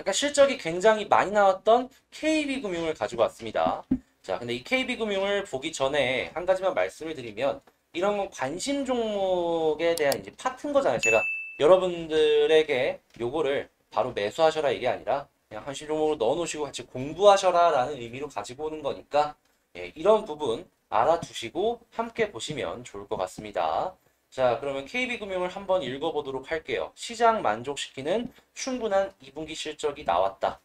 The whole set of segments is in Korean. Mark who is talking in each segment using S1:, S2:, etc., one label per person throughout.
S1: 아까 실적이 굉장히 많이 나왔던 KB금융을 가지고 왔습니다. 자, 근데 이 KB금융을 보기 전에 한 가지만 말씀을 드리면 이런 건 관심 종목에 대한 이제 파트인 거잖아요. 제가 여러분들에게 요거를 바로 매수하셔라 이게 아니라 그냥 관심 종목으로 넣어 놓으시고 같이 공부하셔라 라는 의미로 가지고 오는 거니까 예, 이런 부분 알아두시고 함께 보시면 좋을 것 같습니다. 자, 그러면 KB금융을 한번 읽어보도록 할게요. 시장 만족시키는 충분한 2분기 실적이 나왔다.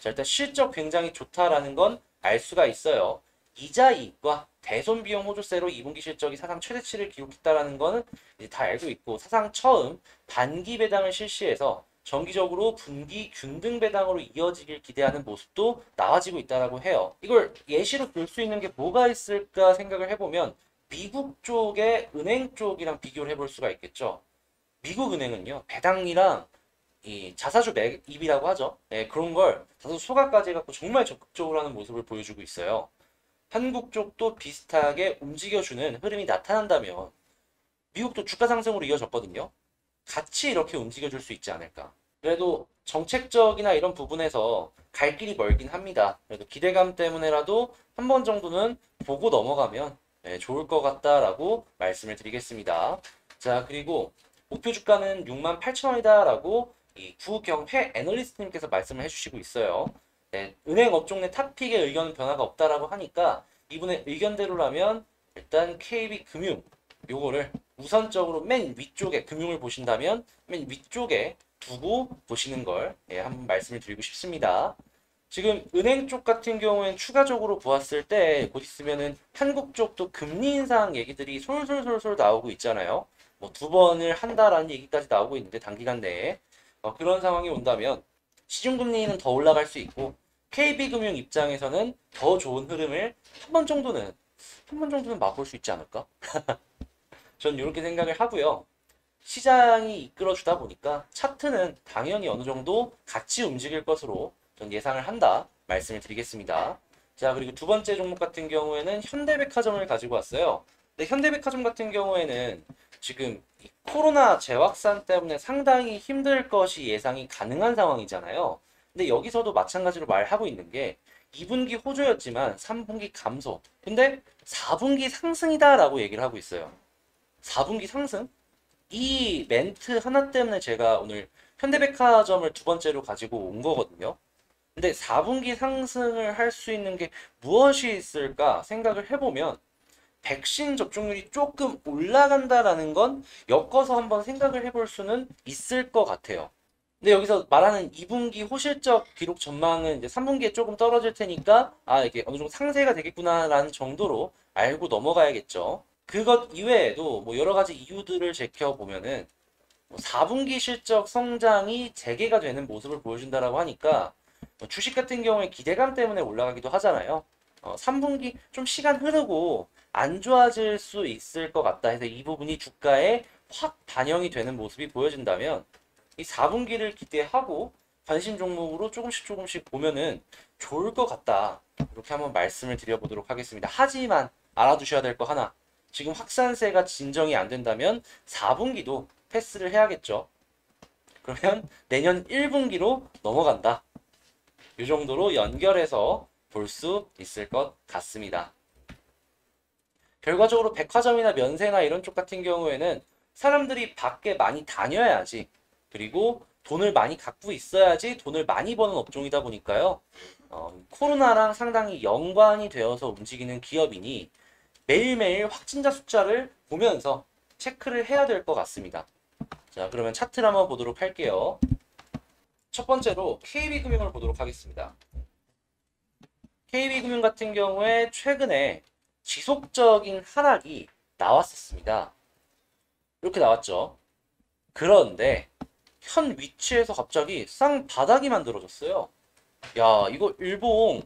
S1: 자, 일단 실적 굉장히 좋다라는 건 알 수가 있어요. 이자 이익과 대손 비용 호조세로 2분기 실적이 사상 최대치를 기록했다라는 거는 이제 다 알고 있고 사상 처음 반기 배당을 실시해서 정기적으로 분기 균등 배당으로 이어지길 기대하는 모습도 나와지고 있다라고 해요. 이걸 예시로 들 수 있는 게 뭐가 있을까 생각을 해보면 미국 쪽의 은행 쪽이랑 비교를 해볼 수가 있겠죠. 미국 은행은요, 배당이랑 이 자사주 매입이라고 하죠. 예, 그런 걸 자사주 소각까지 해갖고 정말 적극적으로 하는 모습을 보여주고 있어요. 한국 쪽도 비슷하게 움직여주는 흐름이 나타난다면 미국도 주가 상승으로 이어졌거든요. 같이 이렇게 움직여줄 수 있지 않을까. 그래도 정책적이나 이런 부분에서 갈 길이 멀긴 합니다. 그래도 기대감 때문에라도 한 번 정도는 보고 넘어가면 네, 좋을 것 같다라고 말씀을 드리겠습니다. 자, 그리고 목표 주가는 68,000원이다 라고 이 구경회 애널리스트님께서 말씀을 해주시고 있어요. 네, 은행 업종 내 탑픽의 의견은 변화가 없다라고 하니까 이분의 의견대로라면 일단 KB금융 요거를 우선적으로 맨 위쪽에 금융을 보신다면 맨 위쪽에 두고 보시는 걸 예, 한번 말씀을 드리고 싶습니다. 지금 은행 쪽 같은 경우에는 추가적으로 보았을 때 곧 있으면은 한국 쪽도 금리 인상 얘기들이 솔솔솔솔 나오고 있잖아요. 뭐 두 번을 한다라는 얘기까지 나오고 있는데 단기간 내에 그런 상황이 온다면 시중금리는 더 올라갈 수 있고 KB금융 입장에서는 더 좋은 흐름을 한 번 정도는 맛볼 수 있지 않을까? 전 이렇게 생각을 하고요. 시장이 이끌어주다 보니까 차트는 당연히 어느 정도 같이 움직일 것으로 전 예상을 한다 말씀을 드리겠습니다. 자, 그리고 두 번째 종목 같은 경우에는 현대백화점을 가지고 왔어요. 근데 현대백화점 같은 경우에는 지금 이 코로나 재확산 때문에 상당히 힘들 것이 예상이 가능한 상황이잖아요. 근데 여기서도 마찬가지로 말하고 있는 게 2분기 호조였지만 3분기 감소. 근데 4분기 상승이다라고 얘기를 하고 있어요. 4분기 상승? 이 멘트 하나 때문에 제가 오늘 현대백화점을 두 번째로 가지고 온 거거든요. 근데 4분기 상승을 할 수 있는 게 무엇이 있을까 생각을 해보면 백신 접종률이 조금 올라간다라는 건 엮어서 한번 생각을 해볼 수는 있을 것 같아요. 근데 여기서 말하는 2분기 호실적 기록 전망은 이제 3분기에 조금 떨어질 테니까 이게 어느 정도 상세가 되겠구나라는 정도로 알고 넘어가야겠죠. 그것 이외에도 뭐 여러 가지 이유들을 제껴보면은 뭐 4분기 실적 성장이 재개가 되는 모습을 보여준다라고 하니까 뭐 주식 같은 경우에 기대감 때문에 올라가기도 하잖아요. 3분기 좀 시간 흐르고 안 좋아질 수 있을 것 같다 해서 이 부분이 주가에 확 반영이 되는 모습이 보여진다면 이 4분기를 기대하고 관심 종목으로 조금씩 보면은 좋을 것 같다. 이렇게 한번 말씀을 드려보도록 하겠습니다. 하지만 알아두셔야 될 거 하나. 지금 확산세가 진정이 안 된다면 4분기도 패스를 해야겠죠. 그러면 내년 1분기로 넘어간다. 이 정도로 연결해서 볼 수 있을 것 같습니다. 결과적으로 백화점이나 면세나 이런 쪽 같은 경우에는 사람들이 밖에 많이 다녀야지 그리고 돈을 많이 갖고 있어야지 돈을 많이 버는 업종이다 보니까요. 코로나랑 상당히 연관이 되어서 움직이는 기업이니 매일매일 확진자 숫자를 보면서 체크를 해야 될 것 같습니다. 자, 그러면 차트를 한번 보도록 할게요. 첫 번째로 KB금융을 보도록 하겠습니다. KB금융 같은 경우에 최근에 지속적인 하락이 나왔었습니다. 이렇게 나왔죠. 그런데 현 위치에서 갑자기 쌍바닥이 만들어졌어요. 야, 이거 일봉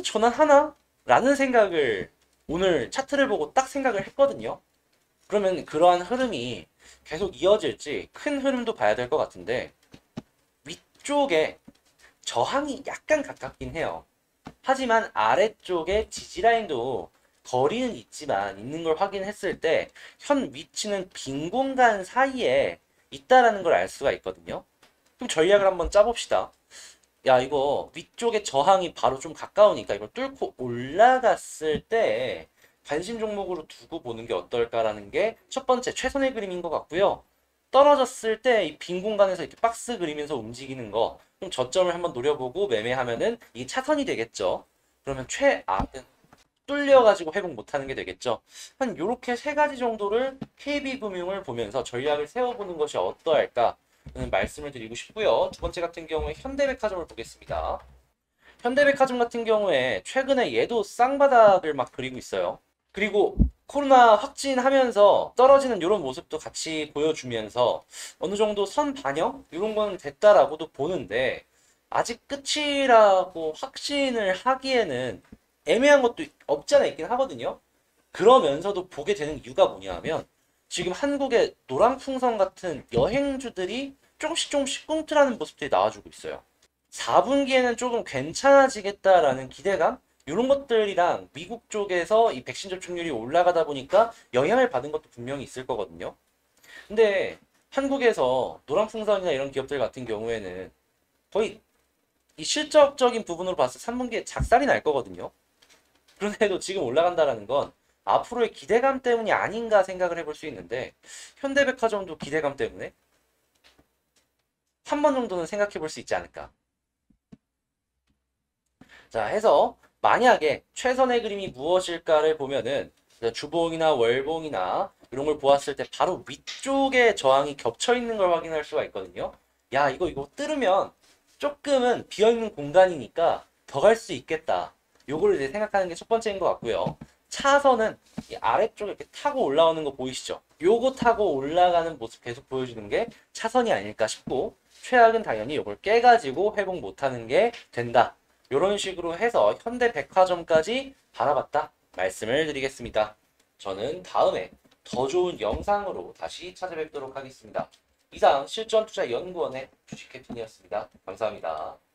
S1: 전환하나? 라는 생각을 오늘 차트를 보고 딱 생각을 했거든요. 그러면 그러한 흐름이 계속 이어질지 큰 흐름도 봐야 될 것 같은데 위쪽에 저항이 약간 가깝긴 해요. 하지만 아래쪽에 지지라인도 거리는 있는 걸 확인했을 때 현 위치는 빈 공간 사이에 있다라는 걸 알 수가 있거든요. 그럼 전략을 한번 짜봅시다. 야, 이거 위쪽에 저항이 바로 좀 가까우니까 이걸 뚫고 올라갔을 때 관심 종목으로 두고 보는 게 어떨까라는 게 첫 번째 최선의 그림인 것 같고요. 떨어졌을 때 이 빈 공간에서 이렇게 박스 그리면서 움직이는 거, 좀 저점을 한번 노려보고 매매하면은 이게 차선이 되겠죠. 그러면 최악은 뚫려가지고 회복 못하는 게 되겠죠. 한 요렇게 세 가지 정도를 KB금융을 보면서 전략을 세워보는 것이 어떠할까 는 말씀을 드리고 싶고요. 두 번째 같은 경우에 현대백화점을 보겠습니다. 현대백화점 같은 경우에 최근에 얘도 쌍바닥을 막 그리고 있어요. 그리고 코로나 확진하면서 떨어지는 이런 모습도 같이 보여주면서 어느 정도 선 반영? 이런 건 됐다라고도 보는데 아직 끝이라고 확신을 하기에는 애매한 것도 없지 않아 있긴 하거든요. 그러면서도 보게 되는 이유가 뭐냐면 지금 한국의 노랑풍선 같은 여행주들이 조금씩 조금씩 꿈틀하는 모습들이 나와주고 있어요. 4분기에는 조금 괜찮아지겠다라는 기대감? 이런 것들이랑 미국 쪽에서 이 백신 접종률이 올라가다 보니까 영향을 받은 것도 분명히 있을 거거든요. 근데 한국에서 노랑풍선이나 이런 기업들 같은 경우에는 거의 이 실적적인 부분으로 봤을 때 3분기에 작살이 날 거거든요. 그런데도 지금 올라간다라는 건 앞으로의 기대감 때문이 아닌가 생각을 해볼 수 있는데 현대백화점도 기대감 때문에 한 번 정도는 생각해 볼 수 있지 않을까. 자, 해서 만약에 최선의 그림이 무엇일까를 보면은 주봉이나 월봉이나 이런 걸 보았을 때 바로 위쪽에 저항이 겹쳐 있는 걸 확인할 수가 있거든요. 야, 이거 뚫으면 조금은 비어있는 공간이니까 더 갈 수 있겠다. 요거를 이제 생각하는 게 첫 번째인 것 같고요. 차선은 이 아래쪽에 이렇게 타고 올라오는 거 보이시죠? 요거 타고 올라가는 모습 계속 보여주는 게 차선이 아닐까 싶고, 최악은 당연히 요걸 깨가지고 회복 못하는 게 된다. 이런 식으로 해서 현대백화점까지 바라봤다 말씀을 드리겠습니다. 저는 다음에 더 좋은 영상으로 다시 찾아뵙도록 하겠습니다. 이상 실전투자연구원의 주식캡틴이었습니다. 감사합니다.